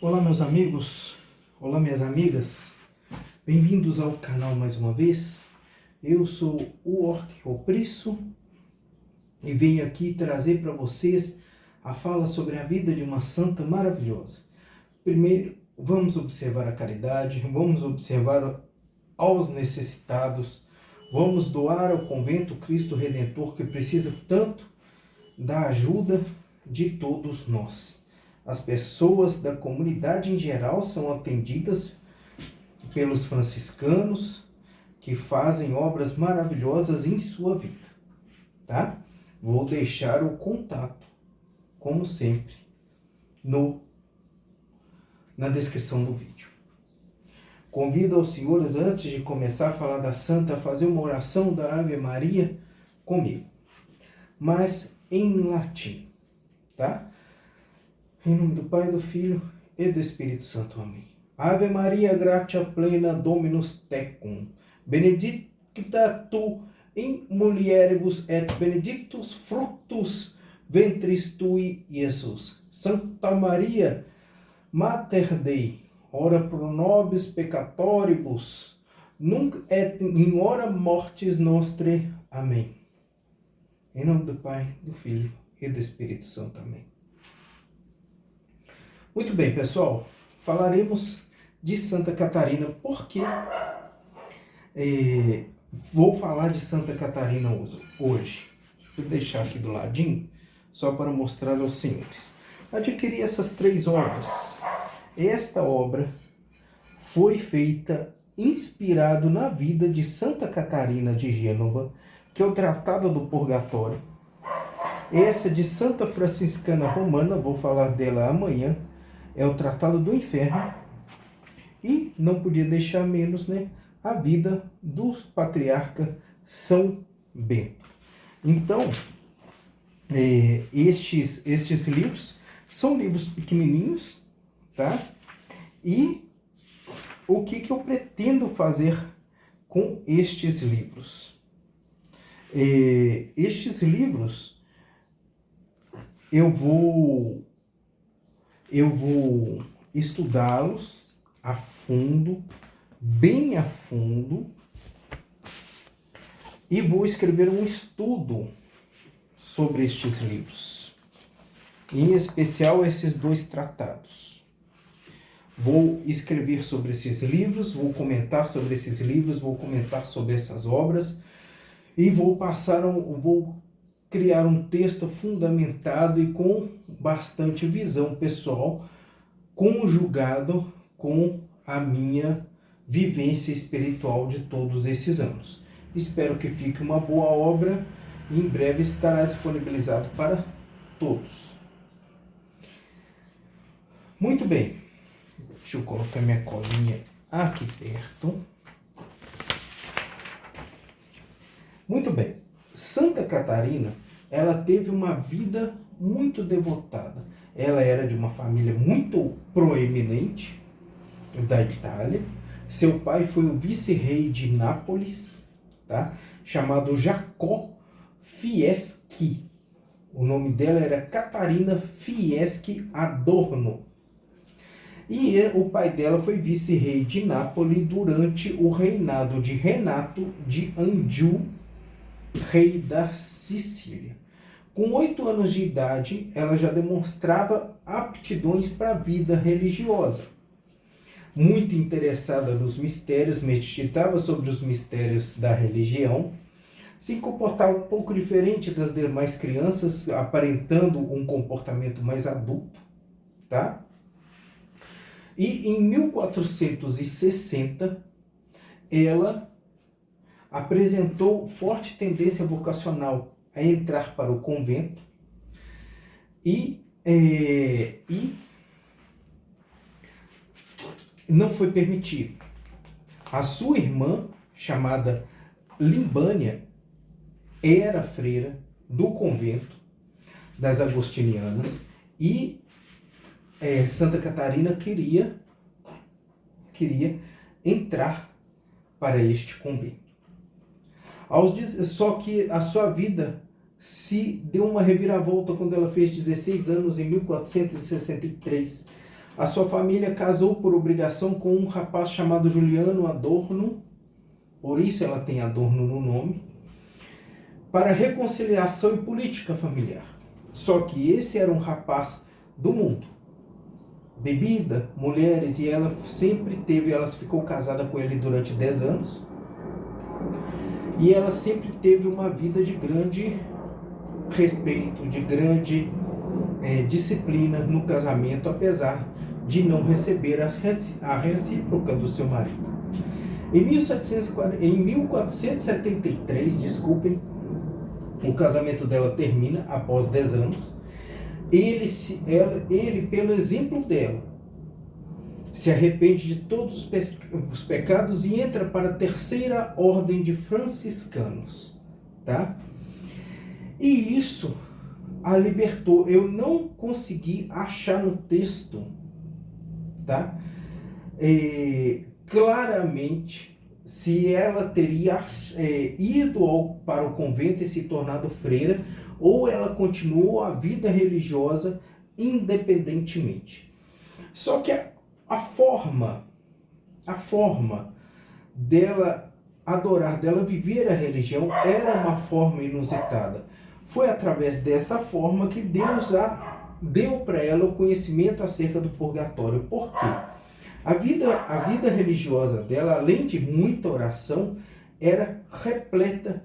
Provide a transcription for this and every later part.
Olá, meus amigos, olá, minhas amigas, bem-vindos ao canal mais uma vez. Eu sou o Orc Oprisso e venho aqui trazer para vocês a fala sobre a vida de uma santa maravilhosa. Primeiro, vamos observar a caridade, vamos observar aos necessitados, vamos doar ao convento Cristo Redentor que precisa tanto da ajuda de todos nós. As pessoas da comunidade em geral são atendidas pelos franciscanos que fazem obras maravilhosas em sua vida, tá? Vou deixar o contato, como sempre, na descrição do vídeo. Convido aos senhores, antes de começar a falar da santa, a fazer uma oração da Ave Maria comigo, mas em latim, tá? Em nome do Pai, do Filho e do Espírito Santo. Amém. Ave Maria, gratia plena, Dominus tecum. Benedicta tu in mulieribus et benedictus fructus ventris tui, Iesus. Santa Maria, Mater Dei, ora pro nobis peccatoribus, nunc et in hora mortis nostre. Amém. Em nome do Pai, do Filho e do Espírito Santo. Amém. Muito bem, pessoal, falaremos de Santa Catarina, porque vou falar de Santa Catarina hoje. Vou deixar aqui do ladinho, só para mostrar aos senhores. Adquiri essas 3 obras. Esta obra foi feita inspirado na vida de Santa Catarina de Gênova, que é o Tratado do Purgatório. Essa de Santa Franciscana Romana, vou falar dela amanhã, é o Tratado do Inferno. E não podia deixar menos, né, a vida do patriarca São Bento. Então, estes livros são livros pequenininhos, tá? E o que eu pretendo fazer com estes livros? Estes livros eu vou estudá-los a fundo, bem a fundo, e vou escrever um estudo sobre estes livros, em especial esses 2 tratados. Vou escrever sobre esses livros, vou comentar sobre esses livros, vou comentar sobre essas obras, e vou criar um texto fundamentado e com bastante visão pessoal, conjugado com a minha vivência espiritual de todos esses anos. Espero que fique uma boa obra e em breve estará disponibilizado para todos. Muito bem, deixa eu colocar minha colinha aqui perto. Muito bem, Santa Catarina, ela teve uma vida muito devotada. Ela era de uma família muito proeminente da Itália. Seu pai foi o vice-rei de Nápoles, tá? Chamado Jacó Fieschi. O nome dela era Catarina Fieschi Adorno. E o pai dela foi vice-rei de Nápoles durante o reinado de Renato de Anjou, rei da Sicília. Com 8 anos de idade, ela já demonstrava aptidões para a vida religiosa. Muito interessada nos mistérios, meditava sobre os mistérios da religião, se comportava um pouco diferente das demais crianças, aparentando um comportamento mais adulto, tá? E em 1460, ela apresentou forte tendência vocacional a entrar para o convento e não foi permitido. A sua irmã, chamada Limbânia, era freira do convento das Agostinianas e Santa Catarina queria entrar para este convento. Só que a sua vida se deu uma reviravolta quando ela fez 16 anos, em 1463. A sua família casou por obrigação com um rapaz chamado Juliano Adorno, por isso ela tem Adorno no nome, para reconciliação e política familiar. Só que esse era um rapaz do mundo. Bebida, mulheres, e ela ficou casada com ele durante 10 anos. E ela sempre teve uma vida de grande respeito, de grande disciplina no casamento, apesar de não receber a recíproca do seu marido. Em 1473, o casamento dela termina após 10 anos. Ele, pelo exemplo dela, se arrepende de todos os pecados e entra para a terceira ordem de franciscanos, tá? E isso a libertou. Eu não consegui achar no texto, tá? Claramente se ela teria ido para o convento e se tornado freira, ou ela continuou a vida religiosa independentemente. Só que a forma dela adorar, dela viver a religião, era uma forma inusitada. Foi através dessa forma que Deus deu para ela o conhecimento acerca do purgatório. Por quê? A vida religiosa dela, além de muita oração, era repleta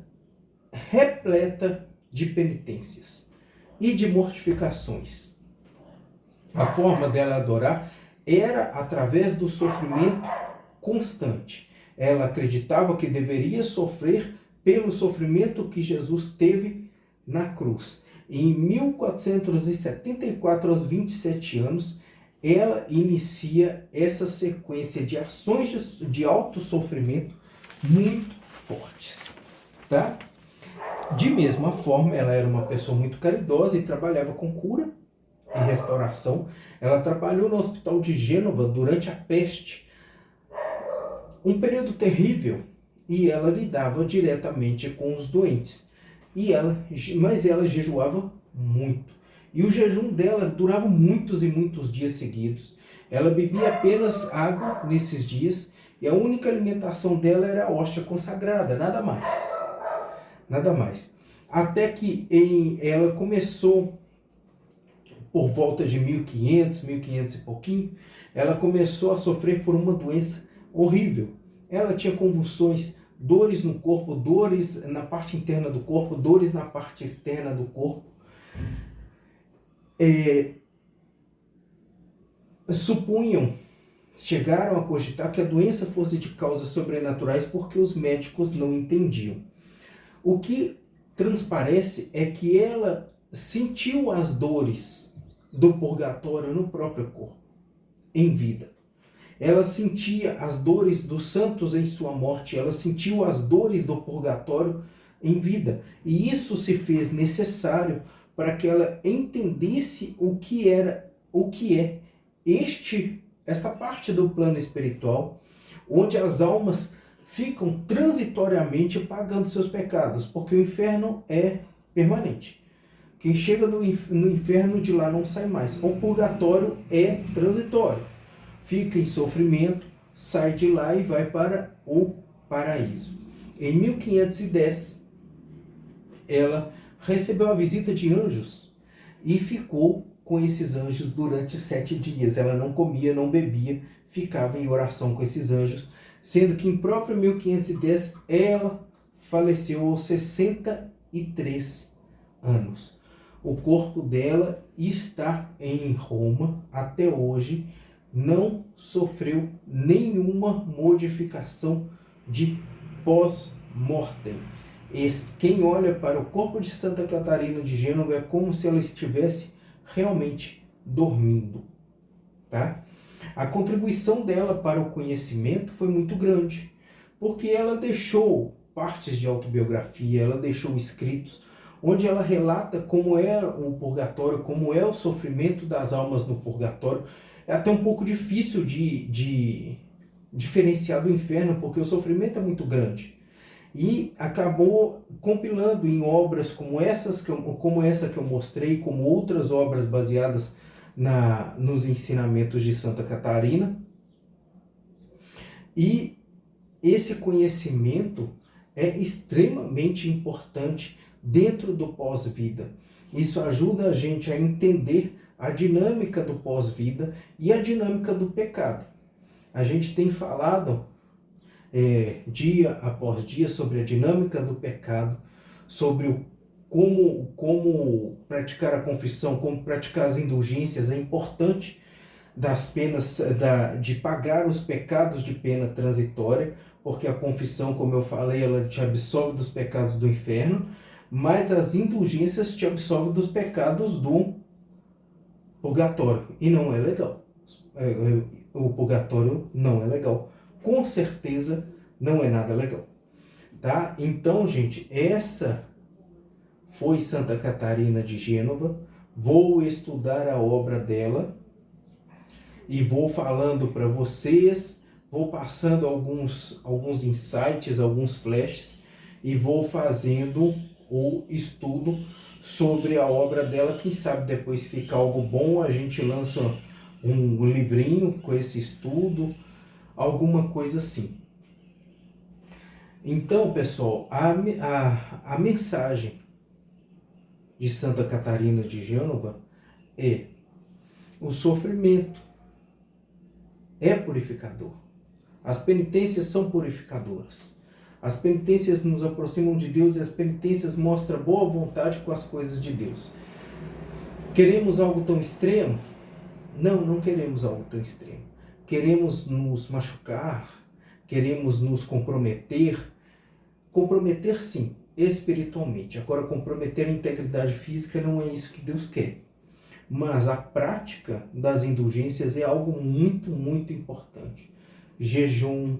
de penitências e de mortificações. A forma dela adorar era através do sofrimento constante. Ela acreditava que deveria sofrer pelo sofrimento que Jesus teve na cruz. E em 1474, aos 27 anos, ela inicia essa sequência de ações de alto sofrimento muito fortes, tá? De mesma forma, ela era uma pessoa muito caridosa e trabalhava com cura e restauração. Ela trabalhou no hospital de Gênova durante a peste, um período terrível, e ela lidava diretamente com os doentes. Mas ela jejuava muito. E o jejum dela durava muitos e muitos dias seguidos. Ela bebia apenas água nesses dias, e a única alimentação dela era a hóstia consagrada, nada mais. Nada mais. Até que ela começou, por volta de 1500 e pouquinho, ela começou a sofrer por uma doença horrível. Ela tinha convulsões, dores no corpo, dores na parte interna do corpo, dores na parte externa do corpo. Chegaram a cogitar que a doença fosse de causas sobrenaturais porque os médicos não entendiam. O que transparece é que ela sentiu as dores do purgatório no próprio corpo, em vida. Ela sentia as dores dos santos em sua morte, ela sentiu as dores do purgatório em vida. E isso se fez necessário para que ela entendesse o que é esta parte do plano espiritual, onde as almas ficam transitoriamente pagando seus pecados, porque o inferno é permanente. Quem chega no inferno de lá não sai mais. O purgatório é transitório. Fica em sofrimento, sai de lá e vai para o paraíso. Em 1510, ela recebeu a visita de anjos e ficou com esses anjos durante 7 dias. Ela não comia, não bebia, ficava em oração com esses anjos, sendo que em próprio 1510 ela faleceu aos 63 anos. O corpo dela está em Roma até hoje, não sofreu nenhuma modificação de pós-mortem. Quem olha para o corpo de Santa Catarina de Gênova é como se ela estivesse realmente dormindo, tá? A contribuição dela para o conhecimento foi muito grande, porque ela deixou partes de autobiografia, ela deixou escritos, onde ela relata como é o purgatório, como é o sofrimento das almas no purgatório. É até um pouco difícil de diferenciar do inferno, porque o sofrimento é muito grande. E acabou compilando em obras como essa que eu mostrei, como outras obras baseadas nos ensinamentos de Santa Catarina. E esse conhecimento é extremamente importante dentro do pós-vida. Isso ajuda a gente a entender a dinâmica do pós-vida e a dinâmica do pecado. A gente tem falado dia após dia sobre a dinâmica do pecado, sobre como praticar a confissão, como praticar as indulgências. É importante das penas, de pagar os pecados de pena transitória, porque a confissão, como eu falei, ela te absolve dos pecados do inferno, mas as indulgências te absolvem dos pecados do purgatório, e não é legal. O purgatório não é legal. Com certeza não é nada legal. Tá? Então, gente, essa foi Santa Catarina de Gênova. Vou estudar a obra dela e vou falando para vocês, vou passando alguns insights, alguns flashes, e vou fazendo o estudo sobre a obra dela. Quem sabe depois fica algo bom, a gente lança um livrinho com esse estudo, alguma coisa assim. Então, pessoal, a mensagem de Santa Catarina de Gênova é: o sofrimento é purificador. As penitências são purificadoras. As penitências nos aproximam de Deus e as penitências mostram boa vontade com as coisas de Deus. Queremos algo tão extremo? Não, não queremos algo tão extremo. Queremos nos machucar? Queremos nos comprometer? Comprometer, sim, espiritualmente. Agora, comprometer a integridade física não é isso que Deus quer. Mas a prática das indulgências é algo muito, muito importante. Jejum,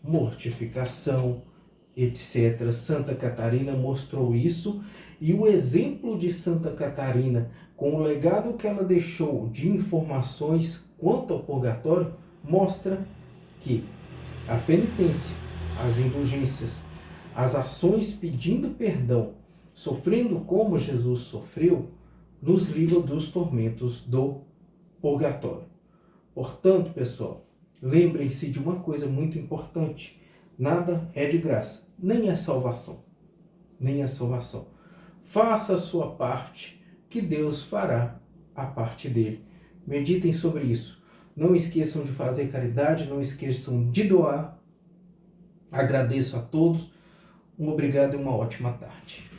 mortificação, etc. Santa Catarina mostrou isso, e o exemplo de Santa Catarina, com o legado que ela deixou de informações quanto ao purgatório, mostra que a penitência, as indulgências, as ações pedindo perdão, sofrendo como Jesus sofreu, nos livra dos tormentos do purgatório. Portanto, pessoal, lembrem-se de uma coisa muito importante: nada é de graça, nem a salvação. Nem a salvação. Faça a sua parte, que Deus fará a parte dele. Meditem sobre isso. Não esqueçam de fazer caridade, não esqueçam de doar. Agradeço a todos. Um obrigado e uma ótima tarde.